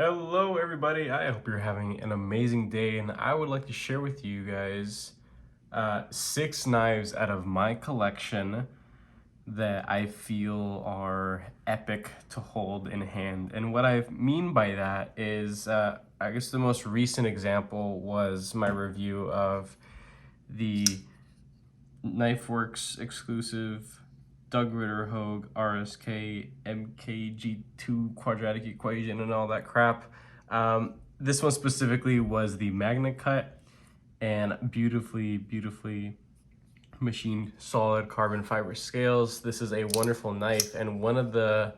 Hello everybody, I hope you're having an amazing day, and I would like to share with you guys 6 knives out of my collection that I feel are epic to hold in hand. And what I mean by that is, I guess the most recent example was my review of the KnifeWorks exclusive Doug Ritter Hogue RSK MKG2 quadratic equation and all that crap. This one specifically was the Magna Cut, and beautifully machined solid carbon fiber scales. This is a wonderful knife, and one of the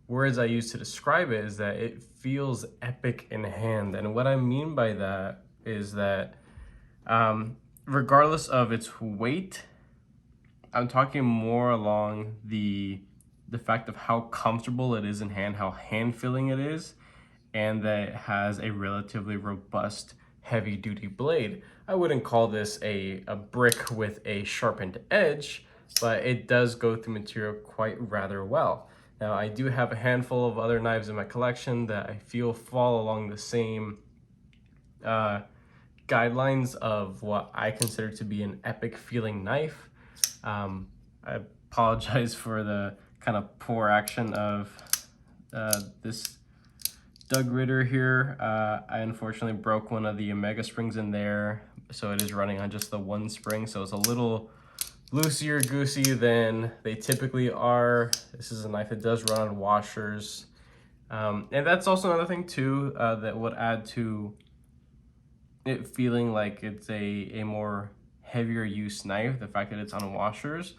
words I use to describe it is that it feels epic in hand. And what I mean by that is that regardless of its weight, I'm talking more along the fact of how comfortable it is in hand, how hand feeling it is, and that it has a relatively robust heavy duty blade. I wouldn't call this a brick with a sharpened edge, but it does go through material quite rather well. Now, I do have a handful of other knives in my collection that I feel fall along the same guidelines of what I consider to be an epic feeling knife. I apologize for the kind of poor action of this Doug Ritter here. I unfortunately broke one of the Omega springs in there, so it is running on just the one spring, so it's a little loosier-goosey than they typically are. This is a knife that does run on washers. And that's also another thing too that would add to it feeling like it's a more heavier use knife, the fact that it's on washers.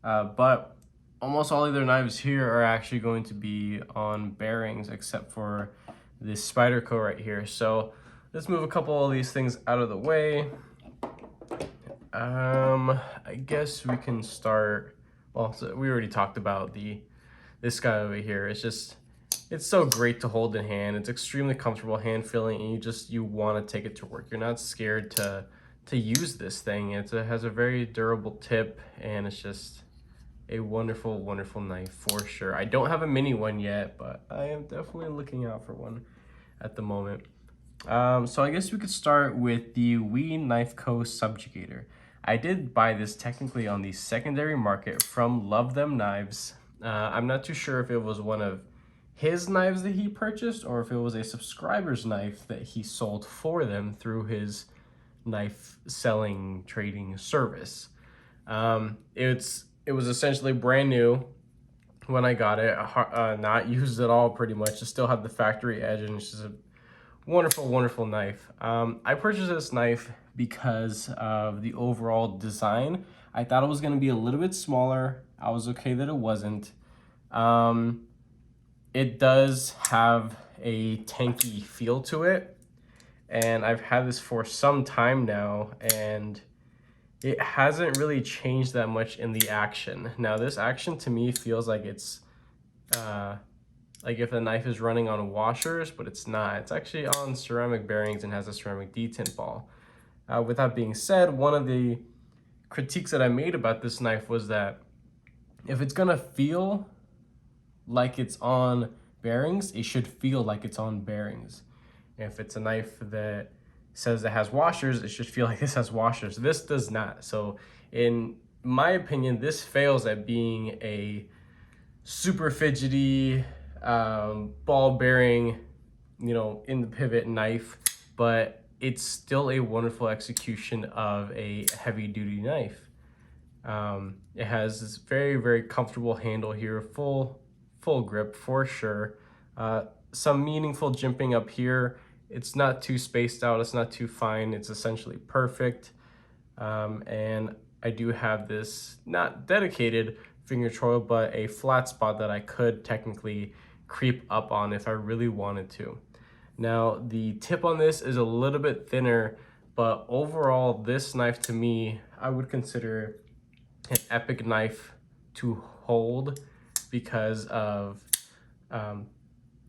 But almost all of their knives here are actually going to be on bearings, except for this Spyderco right here. So let's move a couple of these things out of the way. I guess we can start. Well, so we already talked about this guy over here. It's so great to hold in hand. It's extremely comfortable hand feeling, and you want to take it to work. You're not scared to use this thing. It has a very durable tip, and it's just a wonderful knife for sure. I don't have a mini one yet, but I am definitely looking out for one at the moment. So I guess we could start with the WE Knife Co. Subjugator. I did buy this technically on the secondary market from Love Them Knives. I'm not too sure if it was one of his knives that he purchased or if it was a subscriber's knife that he sold for them through his knife selling trading service. It was essentially brand new when I got it, not used at all pretty much. It still had the factory edge, and it's just a wonderful knife. I purchased this knife because of the overall design. I thought it was going to be a little bit smaller. I was okay that it wasn't. It does have a tanky feel to it, and I've had this for some time now, and it hasn't really changed that much in the action. Now, this action to me feels like it's like if the knife is running on washers, but it's not. It's actually on ceramic bearings and has a ceramic detent ball. With that being said, one of the critiques that I made about this knife was that if it's gonna feel like it's on bearings, it should feel like it's on bearings. If it's a knife that says it has washers, it should feel like this has washers. This does not. So in my opinion, this fails at being a super fidgety ball bearing, in the pivot knife, but it's still a wonderful execution of a heavy duty knife. It has this very comfortable handle here, full grip for sure. Some meaningful jimping up here. It's not too spaced out, it's not too fine, it's essentially perfect. And I do have this not dedicated finger choil, but a flat spot that I could technically creep up on if I really wanted to. Now, the tip on this is a little bit thinner, but overall, this knife to me, I would consider an epic knife to hold because of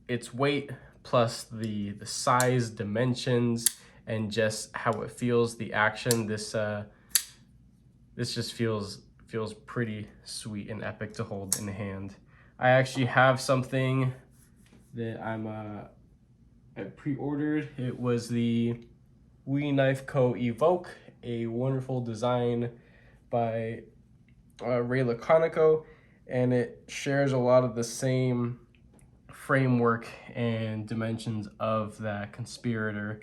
its weight plus the size, dimensions, and just how it feels, the action. This just feels pretty sweet and epic to hold in hand. I actually have something that I'm I pre-ordered. It was the We Knife Co. Evoke, a wonderful design by Ray Laconico, and it shares a lot of the same framework and dimensions of that Conspirator.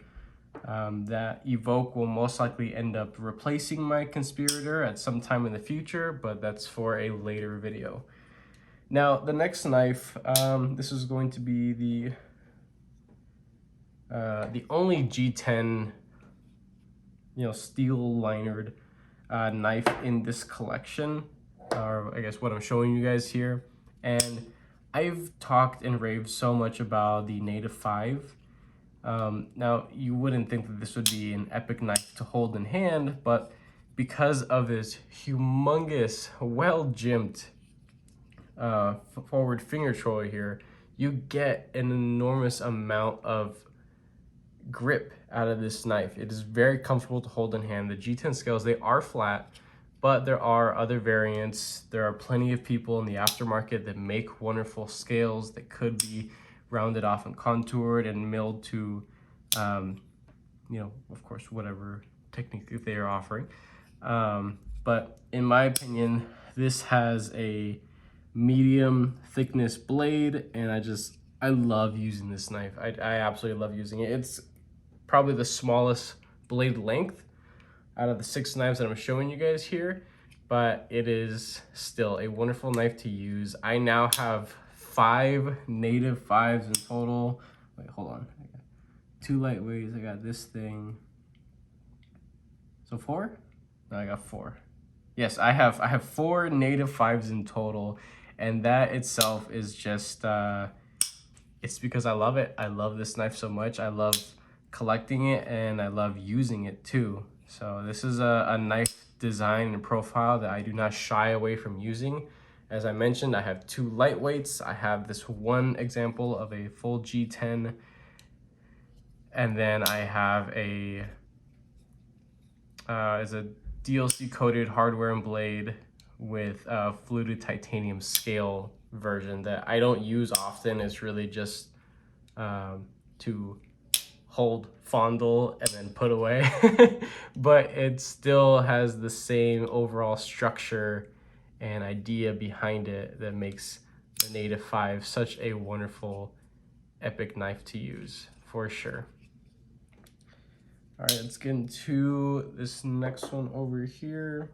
That Evoke will most likely end up replacing my Conspirator at some time in the future, but that's for a later video. Now, the next knife, this is going to be the only G10, steel linered knife in this collection, or I guess what I'm showing you guys here. And I've talked and raved so much about the Native 5. Now, you wouldn't think that this would be an epic knife to hold in hand, but because of this humongous, well-jimped forward finger troll here, you get an enormous amount of grip out of this knife. It is very comfortable to hold in hand. The G10 scales, they are flat, but there are other variants. There are plenty of people in the aftermarket that make wonderful scales that could be rounded off and contoured and milled to, of course, whatever technique they are offering. But in my opinion, this has a medium thickness blade, and I love using this knife. I absolutely love using it. It's probably the smallest blade length out of the 6 knives that I'm showing you guys here, but it is still a wonderful knife to use. I now have 5 Native 5s in total. Wait, hold on. I got 2 lightweights. I got this thing. So 4? No, I got 4. Yes, I have 4 Native 5s in total, and that itself is just it's because I love it. I love this knife so much. I love collecting it, and I love using it too. So this is a knife design and profile that I do not shy away from using. As I mentioned, I have 2 lightweights. I have this one example of a full G10, and then I have a DLC coated hardware and blade with a fluted titanium scale version that I don't use often. It's really just to hold, fondle, and then put away. But it still has the same overall structure and idea behind it that makes the Native 5 such a wonderful, epic knife to use, for sure. All right, let's get into this next one over here.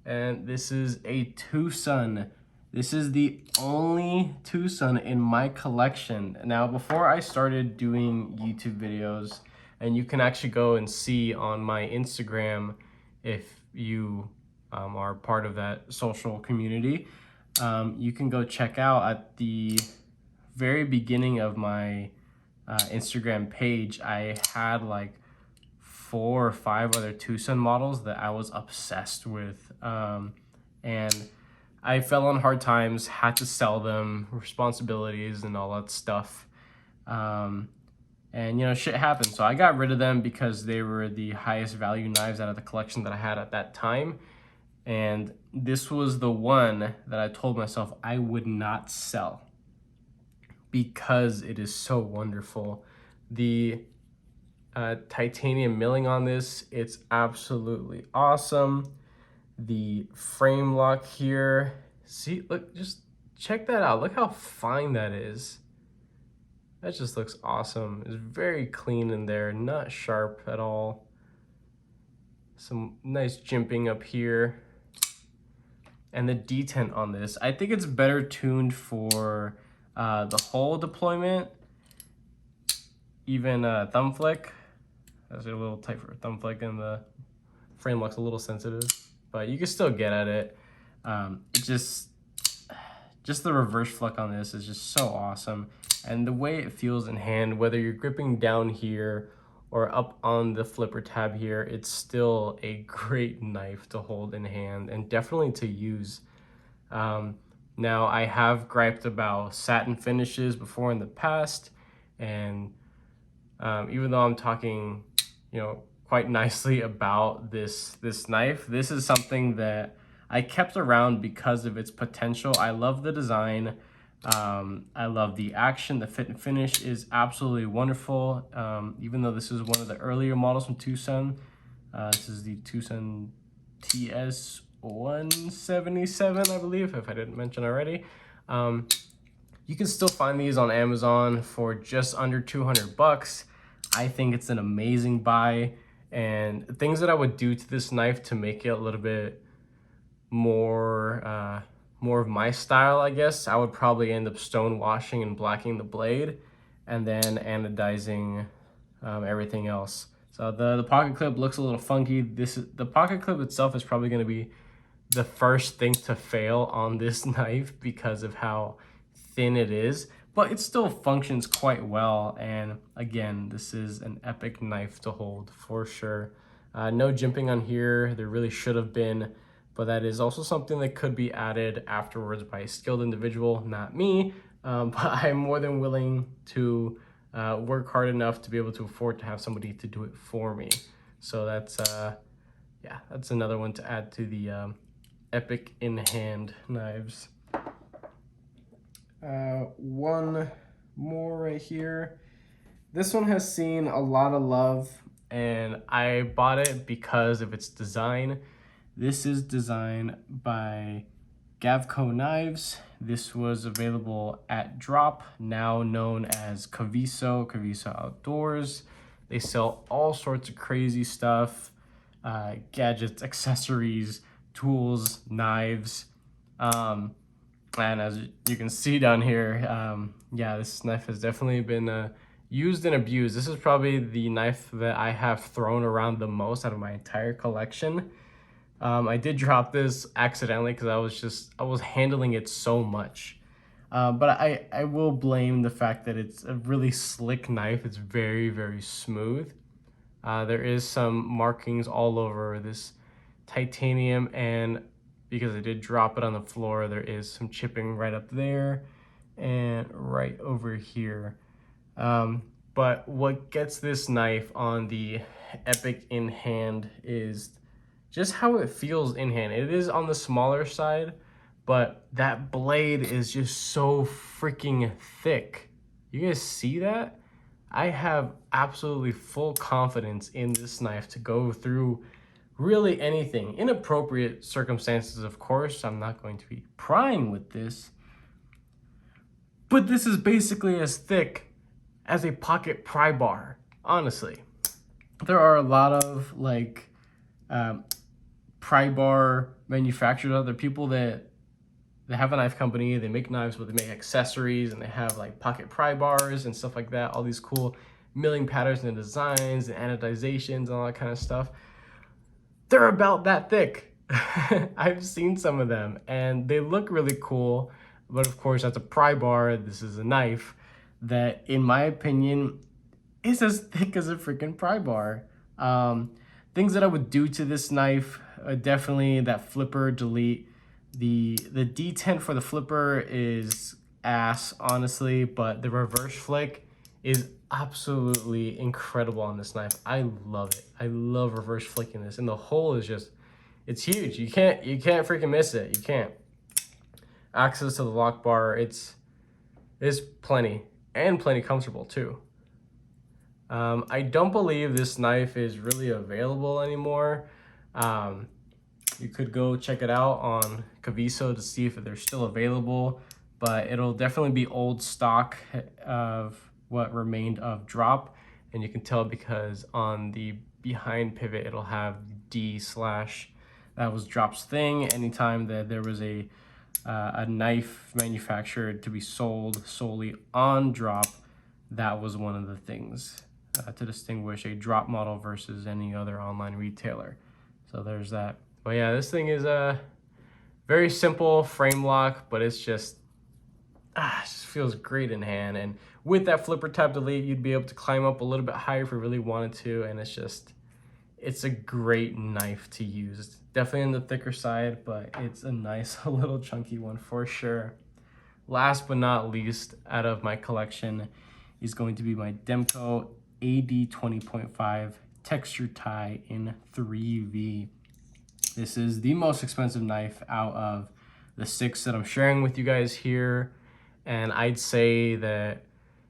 And this is a Tucson. This is the only Tucson in my collection. Now, before I started doing YouTube videos, and you can actually go and see on my Instagram if you are part of that social community, you can go check out at the very beginning of my Instagram page. I had like 4 or 5 other Tucson models that I was obsessed with, and I fell on hard times, had to sell them, responsibilities and all that stuff. And shit happened. So I got rid of them because they were the highest value knives out of the collection that I had at that time. And this was the one that I told myself I would not sell because it is so wonderful. The titanium milling on this, it's absolutely awesome. The frame lock here, see, look, just check that out. Look how fine that is. That just looks awesome. It's very clean in there, not sharp at all. Some nice jimping up here. And the detent on this, I think it's better tuned for the hole deployment, even thumb flick. That's a little tight for a thumb flick, and the frame lock's a little sensitive, but you can still get at it. It just the reverse flick on this is just so awesome. And the way it feels in hand, whether you're gripping down here or up on the flipper tab here, it's still a great knife to hold in hand and definitely to use. Now, I have griped about satin finishes before in the past, and even though I'm talking, quite nicely about this knife, this is something that I kept around because of its potential. I love the design. I love the action. The fit and finish is absolutely wonderful. Even though this is one of the earlier models from Tucson, this is the Tucson TS 177, I believe, if I didn't mention already. You can still find these on Amazon for just under 200 bucks. I think it's an amazing buy, and things that I would do to this knife to make it a little bit more more of my style, I guess, I would probably end up stone washing and blacking the blade and then anodizing everything else. So the pocket clip looks a little funky. The pocket clip itself is probably going to be the first thing to fail on this knife because of how thin it is, but it still functions quite well. And again, this is an epic knife to hold for sure. No jimping on here. There really should have been, but that is also something that could be added afterwards by a skilled individual, not me. But I'm more than willing to work hard enough to be able to afford to have somebody to do it for me. So that's yeah, that's another one to add to the epic in-hand knives. One more right here. This one has seen a lot of love, and I bought it because of its design. This is designed by Gavco Knives. This was available at Drop, now known as Caviso Outdoors. They sell all sorts of crazy stuff, gadgets, accessories, tools, knives. And as you can see down here, yeah, this knife has definitely been used and abused. This is probably the knife that I have thrown around the most out of my entire collection. I did drop this accidentally because I was handling it so much. But I will blame the fact that it's a really slick knife. It's very, very smooth. There is some markings all over this titanium, and because I did drop it on the floor, there is some chipping right up there and right over here. But what gets this knife on the Epic in hand is just how it feels in hand. It is on the smaller side, but that blade is just so freaking thick. You guys see that? I have absolutely full confidence in this knife to go through really anything. Inappropriate circumstances, of course. I'm not going to be prying with this. But this is basically as thick as a pocket pry bar, honestly. There are a lot of like pry bar manufacturers out there, people that they have a knife company, they make knives, but they make accessories, and they have like pocket pry bars and stuff like that, all these cool milling patterns and designs and anodizations and all that kind of stuff. They're about that thick. I've seen some of them and they look really cool, but of course that's a pry bar. This is a knife that, in my opinion, is as thick as a freaking pry bar. Things that I would do to this knife, definitely that flipper delete. The detent for the flipper is ass, honestly, but the reverse flick is absolutely incredible on this knife. I love it. I love reverse flicking this, and the hole is just, it's huge. You can't freaking miss it. You can't. Access to the lock bar, it's plenty, and plenty comfortable too. I don't believe this knife is really available anymore. You could go check it out on Caviso to see if they're still available, but it'll definitely be old stock of what remained of Drop. And you can tell because on the behind pivot, it'll have D/, that was Drop's thing. Anytime that there was a knife manufactured to be sold solely on Drop, that was one of the things to distinguish a Drop model versus any other online retailer. So there's that. But yeah, this thing is a very simple frame lock, but it's just, it just feels great in hand. And with that flipper tab delete, you'd be able to climb up a little bit higher if you really wanted to. And it's a great knife to use. It's definitely on the thicker side, but it's a nice little chunky one for sure. Last but not least, out of my collection is going to be my Demko AD 20.5 texture tie in 3V. This is the most expensive knife out of the 6 that I'm sharing with you guys here. And I'd say that,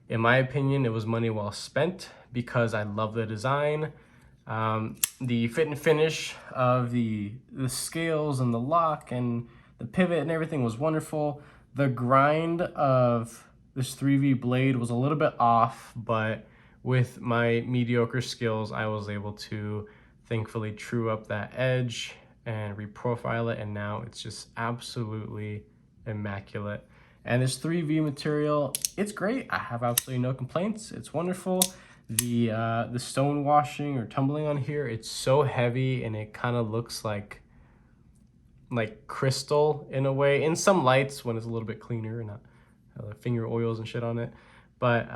in my opinion, it was money well spent because I love the design. The fit and finish of the scales and the lock and the pivot and everything was wonderful. The grind of this 3V blade was a little bit off, but with my mediocre skills, I was able to thankfully true up that edge and reprofile it, and now it's just absolutely immaculate. And this 3V material, it's great. I have absolutely no complaints. It's wonderful. The stone washing or tumbling on here, it's so heavy and it kind of looks like crystal in a way. In some lights when it's a little bit cleaner and not finger oils and shit on it. But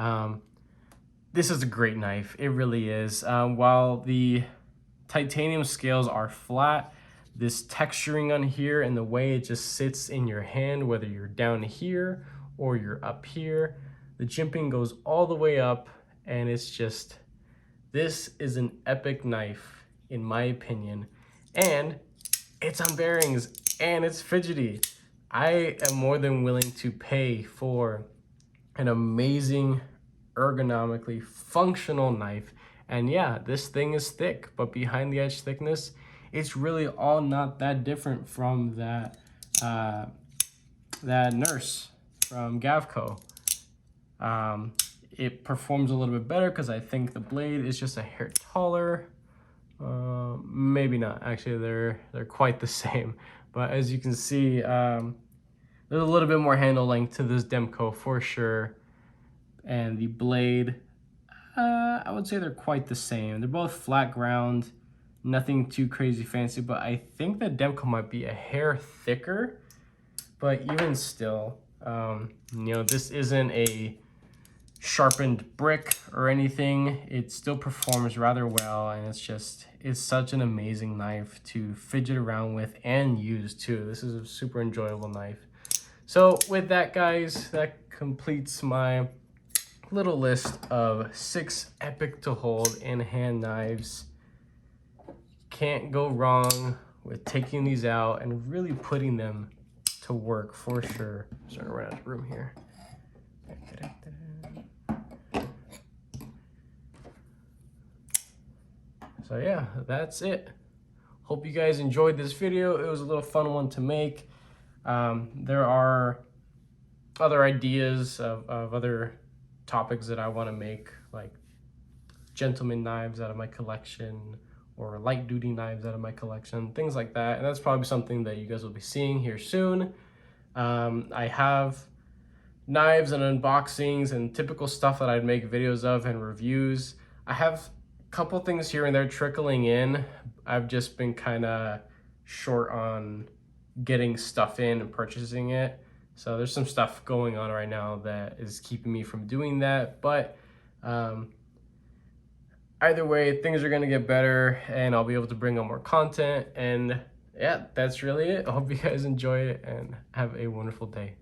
this is a great knife. It really is. While the titanium scales are flat, this texturing on here and the way it just sits in your hand, whether you're down here or you're up here, the jimping goes all the way up, and it's just, this is an epic knife in my opinion, and it's on bearings and it's fidgety. I am more than willing to pay for an amazing, ergonomically functional knife. And yeah, this thing is thick, but behind the edge thickness, it's really all not that different from that Nurse from Gavco. It performs a little bit better because I think the blade is just a hair taller. Maybe not. Actually, they're quite the same. But as you can see, there's a little bit more handle length to this Demko for sure. And the blade, I would say they're quite the same. They're both flat ground, nothing too crazy fancy, but I think the Demko might be a hair thicker. But even still, you know, this isn't a sharpened brick or anything. It still performs rather well, and it's such an amazing knife to fidget around with and use too. This is a super enjoyable knife. So with that, guys, that completes my little list of 6 epic to hold in hand knives. Can't go wrong with taking these out and really putting them to work for sure. I'm starting to run out of room here. So yeah, that's it. Hope you guys enjoyed this video. It was a little fun one to make. There are other ideas of other topics that I want to make, like gentleman knives out of my collection or light duty knives out of my collection, things like that. And that's probably something that you guys will be seeing here soon. I have knives and unboxings and typical stuff that I'd make videos of and reviews. I have couple things here and there trickling in. I've just been kind of short on getting stuff in and purchasing it. So there's some stuff going on right now that is keeping me from doing that. But either way, things are going to get better and I'll be able to bring on more content. And yeah, that's really it. I hope you guys enjoy it and have a wonderful day.